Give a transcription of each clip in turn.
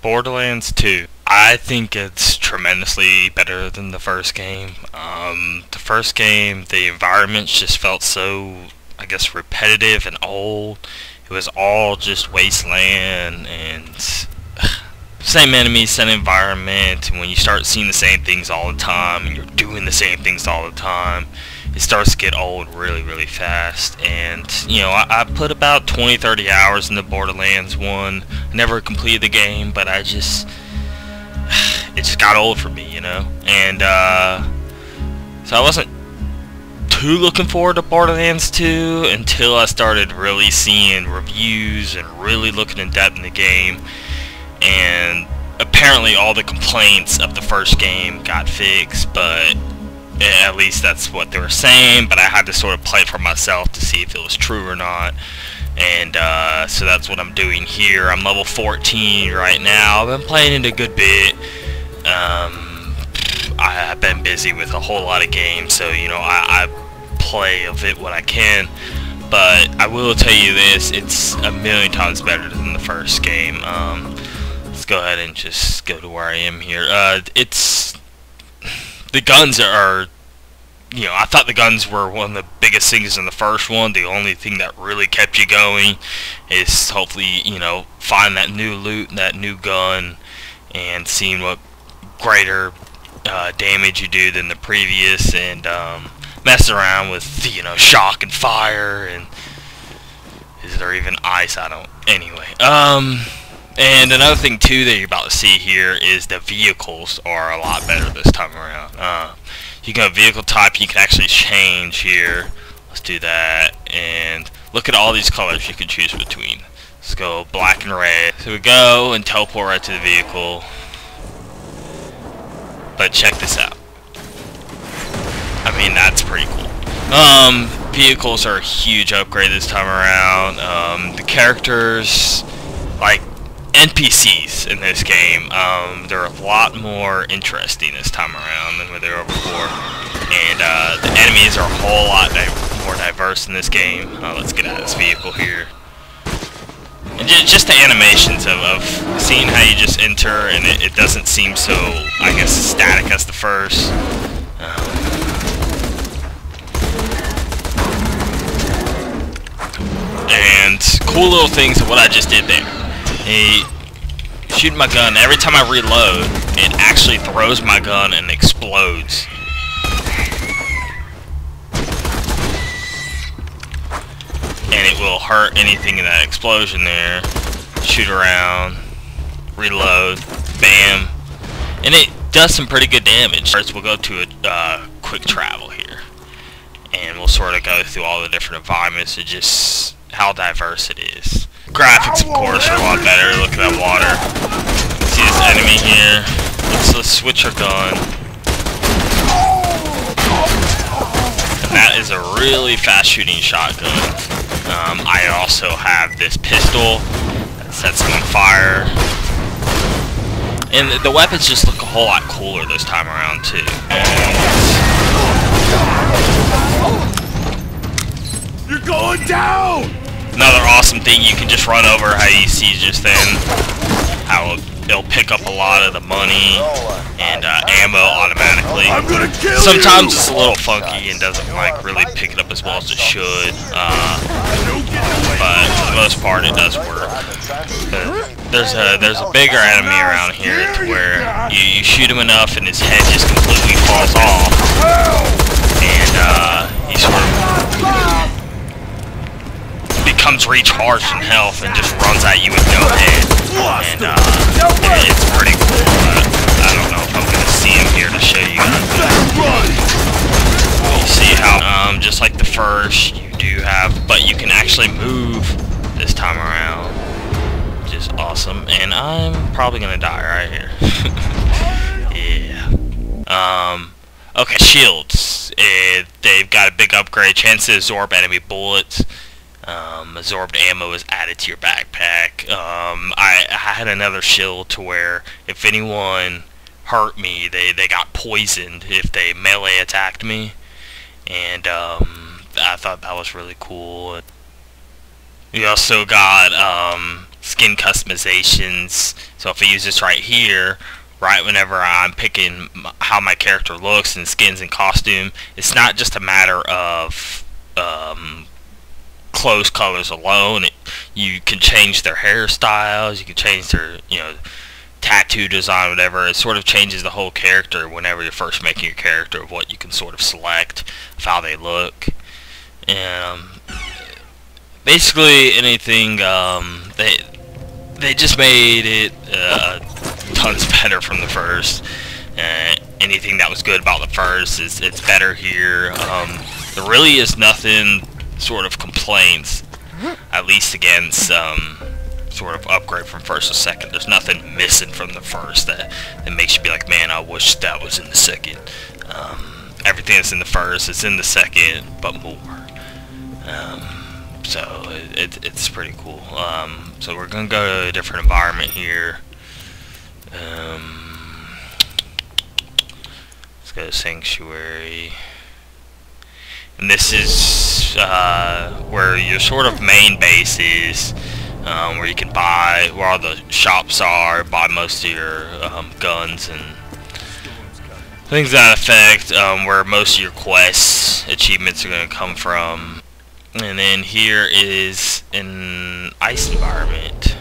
Borderlands 2. I think it's tremendously better than the first game. The first game, the environments just felt so, I guess, repetitive and old. It was all just wasteland and same enemies, same environment. And when you start seeing the same things all the time and you're doing the same things all the time, it starts to get old really, really fast. And, you know, I put about 20-30 hours into Borderlands 1. Never completed the game, but it just got old for me, you know. And, so I wasn't too looking forward to Borderlands 2 until I started really seeing reviews and really looking in depth in the game. And apparently all the complaints of the first game got fixed, but at least that's what they were saying, but I had to sort of play it for myself to see if it was true or not. And so that's what I'm doing here. I'm level 14 right now. I've been playing it a good bit. I've been busy with a whole lot of games, so you know I play of it when I can. But I will tell you this, it's a million times better than the first game. Let's go ahead and just go to where I am here. The guns are, you know, I thought the guns were one of the biggest things in the first one. The only thing that really kept you going is hopefully, you know, find that new loot, that new gun, and seeing what greater damage you do than the previous, and mess around with, you know, shock and fire, and is there even ice? I don't, anyway. And another thing too that you're about to see here is the vehicles are a lot better this time around. You can have vehicle type, you can actually change here. Let's do that, and look at all these colors you can choose between. Let's go black and red. So we go and teleport right to the vehicle. But check this out. I mean, that's pretty cool. Vehicles are a huge upgrade this time around. The characters, like NPCs in this game, they're a lot more interesting this time around than they were before. And the enemies are a whole lot more diverse in this game. Let's get out of this vehicle here. And just the animations of seeing how you just enter and it doesn't seem so, I guess, static as the first. And cool little things of what I just did there. Shooting my gun, every time I reload, it actually throws my gun and explodes. And it will hurt anything in that explosion there. Shoot around, reload, bam. And it does some pretty good damage. First we'll go to a quick travel here. And we'll sort of go through all the different environments and just how diverse it is. Graphics, of course, are a lot better. Look at that water. See this enemy here? Let's switch our gun. And that is a really fast shooting shotgun. I also have this pistol that sets them on fire. And the weapons just look a whole lot cooler this time around, too. You're going down! Another awesome thing, you can just run over how you see just then, how it'll pick up a lot of the money and ammo automatically. Sometimes it's a little funky and doesn't like really pick it up as well as it should, but for the most part it does work. There's a bigger enemy around here to where you shoot him enough and his head just completely falls off, and he sort of becomes recharged in health and just runs at you with no head. And it's pretty cool, but I don't know if I'm going to see him here to show you guys. You see how, just like the first, you do have, but you can actually move this time around, which is awesome. And I'm probably going to die right here. Yeah. Okay, shields. They've got a big upgrade, chance to absorb enemy bullets. Absorbed ammo is added to your backpack. I had another shield to where if anyone hurt me, they got poisoned if they melee attacked me, and I thought that was really cool. We also got skin customizations. So if I use this right here, right whenever I'm picking how my character looks and skins and costume, it's not just a matter of clothes colors alone. You can change their hairstyles, you can change their, tattoo design, whatever. It sort of changes the whole character whenever you're first making your character, of what you can sort of select, of how they look. And basically anything, they just made it tons better from the first. Anything that was good about the first it's better here. There really is nothing sort of complaints, at least against sort of upgrade from first to second. There's nothing missing from the first that makes you be like, man, I wish that was in the second. Everything that's in the first is in the second, but more. So it's pretty cool. So we're gonna go to a different environment here. Let's go to Sanctuary. And this is where your sort of main base is, where you can buy, where all the shops are, buy most of your guns and things to that effect, where most of your quests, achievements are going to come from. And then here is an ice environment.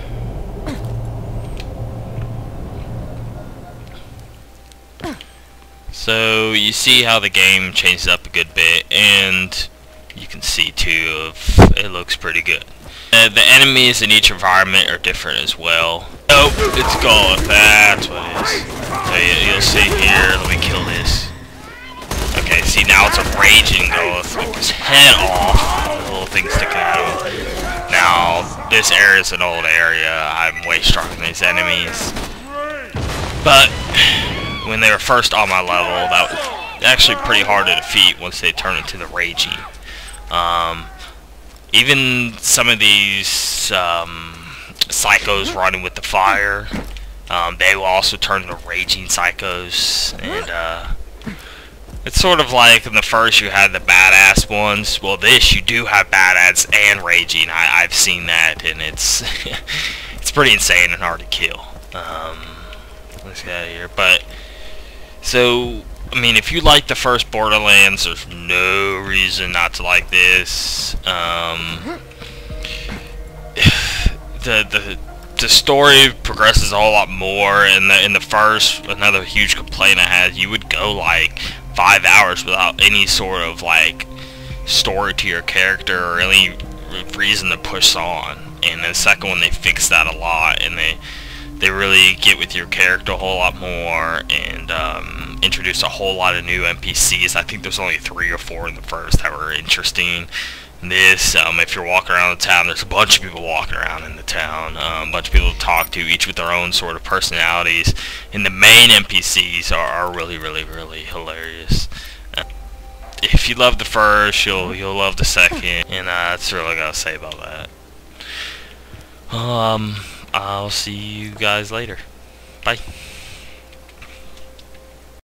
So you see how the game changes up a good bit, and you can see too it looks pretty good. The enemies in each environment are different as well. Oh, it's gone. That's what it is. So you'll see here. Let me kill this. Okay, see now it's a raging Goth with his head off. The little thing sticking out of him. Now this area is an old area. I'm way stronger than these enemies. But when they were first on my level, that was actually pretty hard to defeat once they turn into the raging. Even some of these psychos running with the fire, they will also turn into raging psychos. And it's sort of like in the first you had the badass ones. Well, this you do have badass and raging. I've seen that, and it's it's pretty insane and hard to kill. Let's get out of here. But so, I mean, if you like the first Borderlands, there's no reason not to like this. The story progresses a whole lot more. In the first, another huge complaint I had, you would go like 5 hours without any sort of like story to your character or any reason to push on. And the second one, they fixed that a lot, and they really get with your character a whole lot more, and introduce a whole lot of new NPCs. I think there's only 3 or 4 in the first that were interesting. This, if you're walking around the town, there's a bunch of people walking around in the town, a bunch of people to talk to, each with their own sort of personalities, and the main NPCs are really, really, really hilarious. If you love the first, you'll love the second, and that's really all I gotta say about that. I'll see you guys later. Bye.